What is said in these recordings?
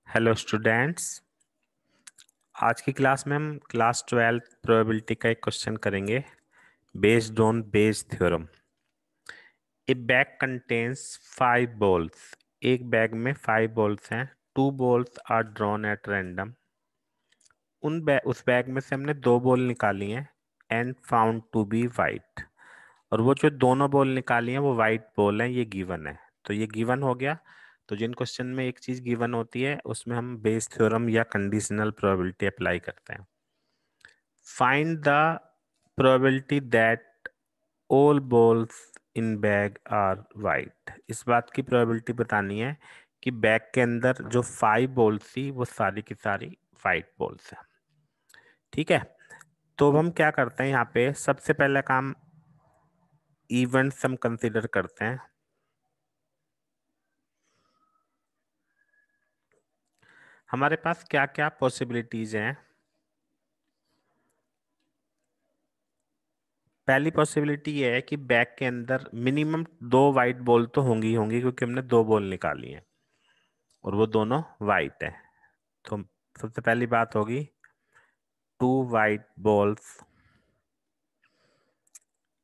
Hello students. आज की class में हम क्लास 12 प्रोबेबिलिटी का एक क्वेश्चन करेंगे based on Bayes theorem. A bag contains 5 balls. एक बैग में 5 बॉल्स हैं। 2 balls are drawn at random. उस बैग में से हमने 2 बॉल निकाली हैं and found to be white. और वो जो दोनों बॉल निकाली हैं वो वाइट बॉल हैं, ये गिवन है। तो ये गिवन हो गया। तो जिन क्वेश्चन में एक चीज गिवन होती है उसमें हम बेस थ्योरम या कंडीशनल प्रोबेबिलिटी अप्लाई करते हैं। Find the probability that all balls in bag are white. इस बात की प्रोबेबिलिटी बतानी है कि बैग के अंदर जो 5 बॉल्स थी वो सारी की सारी वाइट बॉल्स हैं। ठीक है, तो अब हम क्या करते हैं, यहाँ पे सबसे पहला काम इवेंट्स हम कंसीडर करते हैं। हमारे पास क्या क्या पॉसिबिलिटीज हैं। पहली पॉसिबिलिटी ये है कि बैग के अंदर मिनिमम 2 वाइट बॉल तो होंगी ही होंगी, क्योंकि हमने 2 बॉल निकाली हैं और वो दोनों वाइट है। तो सबसे पहली बात होगी 2 वाइट बॉल्स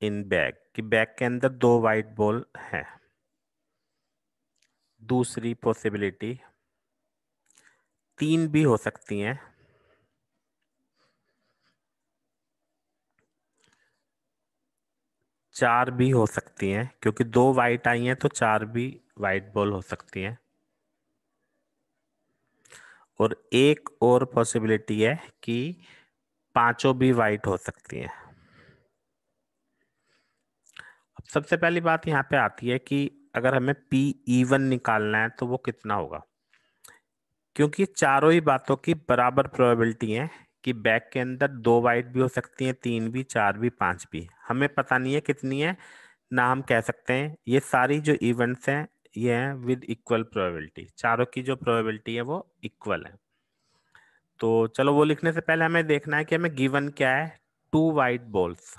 इन बैग, कि बैग के अंदर 2 वाइट बॉल हैं। दूसरी पॉसिबिलिटी 3 भी हो सकती हैं। 4 भी हो सकती हैं, क्योंकि 2 वाइट आई हैं तो 4 भी वाइट बॉल हो सकती हैं। और एक और पॉसिबिलिटी है कि 5 भी वाइट हो सकती हैं। अब सबसे पहली बात यहाँ पे आती है कि अगर हमें पी इवन निकालना है तो वो कितना होगा, क्योंकि चारों ही बातों की बराबर प्रोबेबिलिटी है कि बैग के अंदर 2 वाइट भी हो सकती हैं, 3 भी, 4 भी, 5 भी। हमें पता नहीं है कितनी है, ना हम कह सकते हैं। ये सारी जो इवेंट्स हैं ये हैं विद इक्वल प्रोबेबिलिटी, चारों की जो प्रोबेबिलिटी है वो इक्वल है। तो चलो, वो लिखने से पहले हमें देखना है कि हमें गिवन क्या है। 2 वाइट बॉल्स,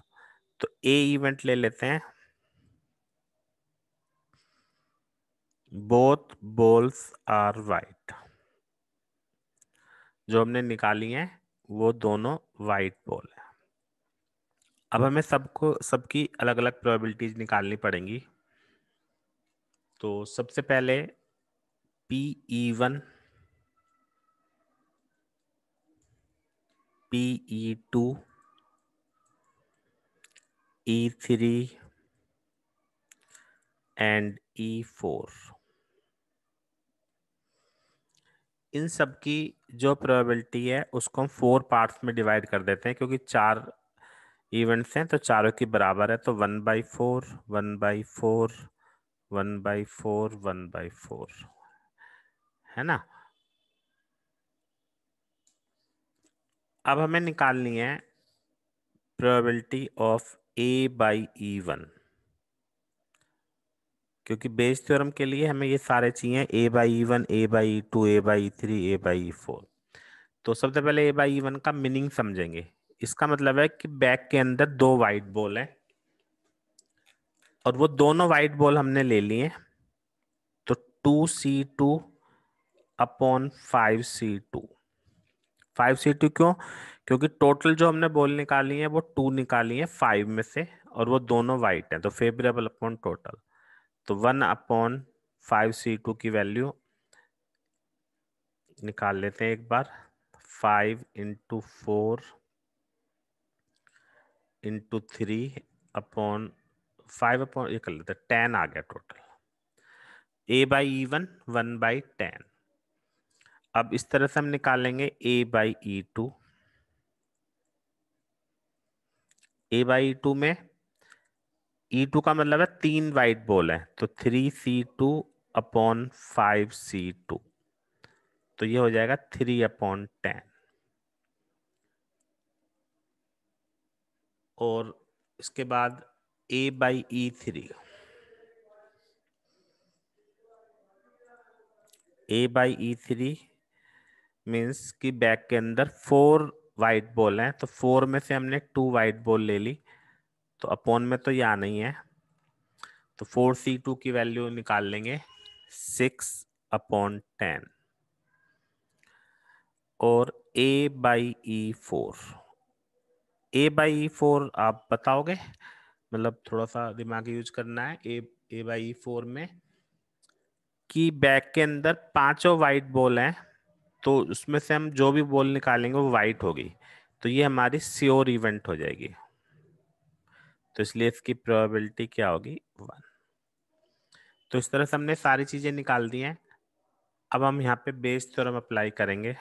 तो ए इवेंट ले लेते हैं। बोथ बॉल्स आर वाइट, जो हमने निकाली है वो दोनों वाइट बॉल है। अब हमें सबकी अलग अलग प्रोबेबिलिटीज निकालनी पड़ेंगी। तो सबसे पहले P_E1, PE2, E3 and E4, इन सब की जो प्रोबेबिलिटी है उसको हम 4 पार्ट्स में डिवाइड कर देते हैं, क्योंकि 4 इवेंट्स हैं तो चारों की बराबर है। तो 1/4, 1/4, 1/4, 1/4, है ना। अब हमें निकालनी है प्रोबेबिलिटी ऑफ A/E1, क्योंकि बेस थ्योरम के लिए हमें ये सारे चाहिए A/E1, A/E2, A/E3, A/E4। तो सबसे पहले A/E1 का मीनिंग समझेंगे। इसका मतलब है कि बैग के अंदर 2 वाइट बॉल है और वो दोनों वाइट बॉल हमने ले लिए। तो 2C2/5C2। 5C2 क्यों? क्योंकि टोटल जो हमने बॉल निकाली है वो 2 निकाली है 5 में से, और वो दोनों वाइट हैं, तो फेवरेबल अपॉन टोटल। तो 1/5C2 की वैल्यू निकाल लेते हैं एक बार। 5 × 4 × 3 अपॉन 5 ये कर लेते हैं, 10 आ गया टोटल। A/E1 1/10। अब इस तरह से हम निकालेंगे A/E2। A/E2 में E2 का मतलब है 3 वाइट बॉल है, तो 3C2/5C2। तो ये हो जाएगा 3/10। और इसके बाद A/E3। A/E3 मीन्स कि बैग के अंदर 4 वाइट बॉल हैं, तो 4 में से हमने 2 वाइट बॉल ले ली, तो अपॉन में तो ये आना ही है। तो 4C2 की वैल्यू निकाल लेंगे 6/10। और A/E4। A/E4 आप बताओगे? मतलब थोड़ा सा दिमाग यूज करना है। A/E4 में कि बैग के अंदर पांचों वाइट बॉल हैं, तो उसमें से हम जो भी बॉल निकालेंगे वो वाइट होगी, तो ये हमारी श्योर इवेंट हो जाएगी। तो इसलिए इसकी प्रोबेबिलिटी क्या होगी? 1। तो इस तरह से हमने सारी चीजें निकाल दी हैं। अब हम यहाँ पे बेस थ्योरम अप्लाई करेंगे।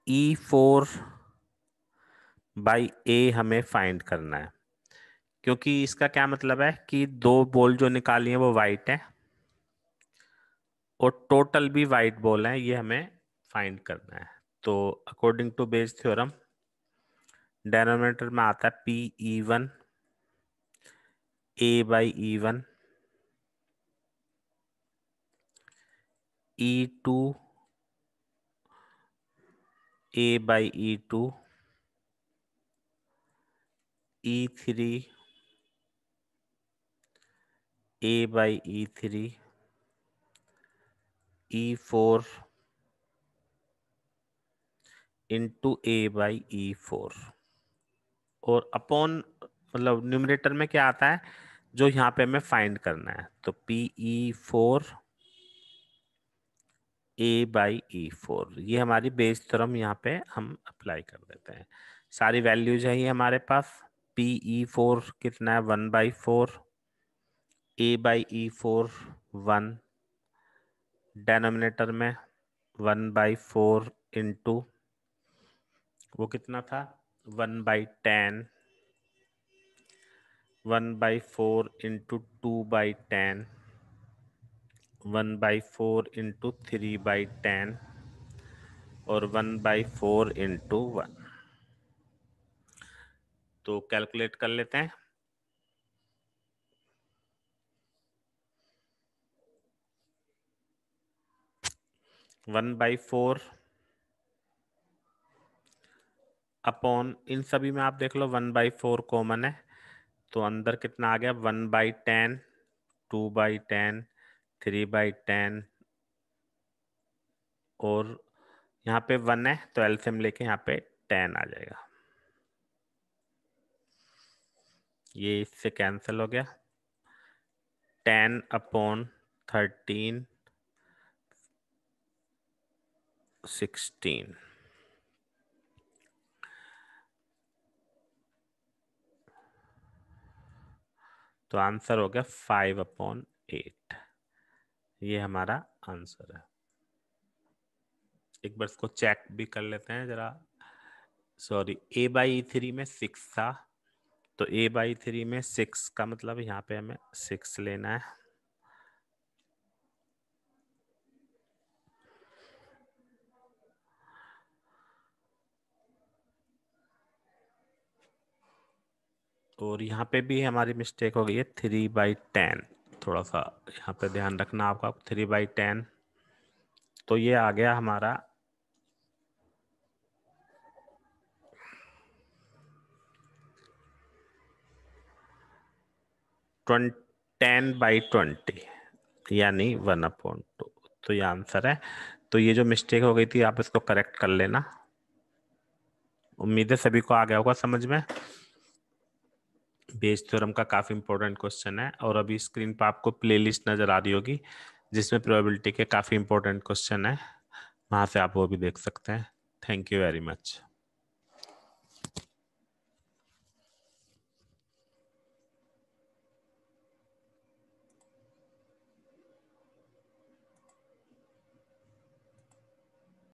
Pe4/A हमें फाइंड करना है, क्योंकि इसका क्या मतलब है कि दो बॉल जो निकाली है वो वाइट है और टोटल भी वाइट बॉल है, ये हमें फाइंड करना है। तो according to Bayes theorem denominator में आता है Pe1 A/E1 E2 A/E2 E3 A/E3 E4 into A/E4 और अपॉन, मतलब न्यूमरेटर में क्या आता है जो यहाँ पे हमें फाइंड करना है, तो Pe4 A/E4 ये हमारी बेस थ्योरम यहाँ पे हम अप्लाई कर देते हैं। सारी वैल्यूज है ये हमारे पास। Pe4 कितना है? 1/4। A/E4 1। डिनोमिनेटर में 1/4 इंटू वो कितना था? 1/10। 1/4 इंटू 2/10। 1/4 इंटू 3/10 और 1/4 इंटू 1। तो कैलकुलेट कर लेते हैं। 1/4 अपॉन, इन सभी में आप देख लो 1/4 कॉमन है, तो अंदर कितना आ गया? 1/10, 2/10, 3/10 और यहाँ पे 1 है तो एलसीएम लेके यहाँ पे 10 आ जाएगा। ये इससे कैंसिल हो गया। 10/13 16। तो आंसर हो गया 5/8। ये हमारा आंसर है। एक बार इसको चेक भी कर लेते हैं जरा। सॉरी, A/E3 में 6 था, तो A/3 में 6 का मतलब यहाँ पे हमें 6 लेना है। और यहाँ पे भी हमारी मिस्टेक हो गई है 3/10। थोड़ा सा यहाँ पे ध्यान रखना आपका, 3/10। तो ये आ गया हमारा 10/20 यानी 1/2। तो ये आंसर है। तो ये जो मिस्टेक हो गई थी आप इसको करेक्ट कर लेना। उम्मीद है सभी को आ गया होगा समझ में। बेस थ्योरम का काफी इंपॉर्टेंट क्वेश्चन है और अभी स्क्रीन पर आपको प्लेलिस्ट नजर आ रही होगी जिसमें प्रोबेबिलिटी के काफी इंपॉर्टेंट क्वेश्चन है, वहां से आप वो भी देख सकते हैं। Thank you very much.